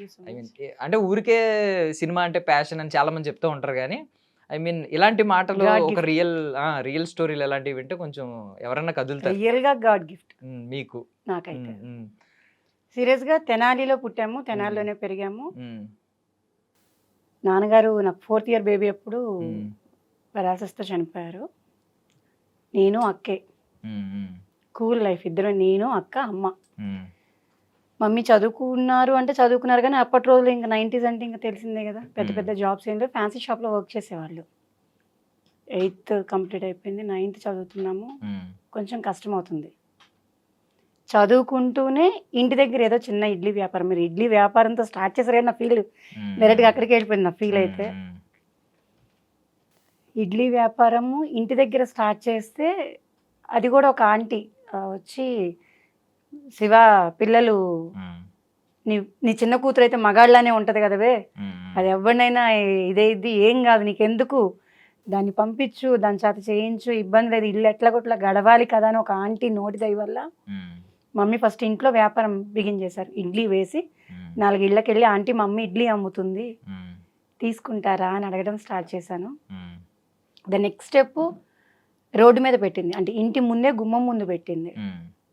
You so I mean much. అంటే ఊరికే cinema అంటే ప్యాషన్ అని చాలా మంది చెప్తూ ఉంటారు కానీ ఐ మీన్ ఇలాంటి మాటలు గాడ్ ఒక గిఫ్ట్. రియల్ స్టోరీలు ఇలాంటివి వింటే కొంచెం ఎవరన్నా కదులుతారు. రియల్‌గా గాడ్ గిఫ్ట్ మీకు. నాకైతే. ఉమ్, ఉమ్, సీరియస్‌గా తెనాలిలో పుట్టాము. ఉమ్, తెనాలిలోనే పెరిగాము. ఉమ్, నాన్నగారు నాకు 4th ఇయర్ బేబీ అప్పుడు ఉమ్, పెరాలసిస్‌తో చనిపోయారు. నేను, అక్కే. ఉమ్, ఉమ్, కూల్ లైఫ్. ఇద్దరం నేను, అక్క, అమ్మ. ఉమ్, మమ్మీ చదువుకున్నారు అంటే చదువుకున్నారు కానీ అప్పటి రోజుల్లో ఇంక 90s అంటే ఇంక తెలిసిందే కదా! పెద్ద ఉమ్, పెద్ద జాబ్స్ ఏం లేవు. ఫ్యాన్సీ షాప్‌లో వర్క్ చేసేవాళ్ళు. 8th కంప్లీట్ అయిపోయింది. 9th చదువుతున్నాము. ఉమ్, కొంచెం కష్టమవుతుంది. చదువుకుంటూనే ఇంటి దగ్గర ఏదో చిన్న ఇడ్లీ వ్యాపారం. మీరు ఇడ్లీ వ్యాపారంతో స్టార్ట్ చేసారు కానీ నా ఫీల్ ఉమ్, డైరెక్ట్‌గా అక్కడికే వెళ్ళిపోయింది నా ఫీల్ అయితే. ఉమ్, ఇడ్లీ వ్యాపారము ఇంటి దగ్గర స్టార్ట్ చేస్తే అది కూడా ఒక ఆంటీ వచ్చి శివ పిల్లలు ఉమ్, నీ నీ చిన్న కూతురు అయితే మగాళ్ళనే ఉంటుంది కదవే, ఉమ్, అది ఎవరినైనా ఇదేది ఏం కాదు నీకెందుకు, దాన్ని పంపించు, దాని చేత చేయించు, ఇబ్బంది లేదు, ఇల్లు ఎట్లాగొట్లా గడవాలి కదా అని ఒక ఆంటీ నోటి దయ వల్ల ఉమ్, మమ్మీ ఫస్ట్ ఇంట్లో వ్యాపారం బిగిన్ చేశారు. ఇడ్లీ వేసి ఉమ్, 4 ఇళ్ళకి వెళ్ళి ఆంటీ మమ్మీ ఇడ్లీ అమ్ముతుంది ఉమ్, తీసుకుంటారా అని అడగడం స్టార్ట్ చేశాను. ఉమ్, ద నెక్స్ట్ స్టెప్ రోడ్డు మీద పెట్టింది, అంటే ఇంటి ముందే గుమ్మం ముందు పెట్టింది. ఉమ్,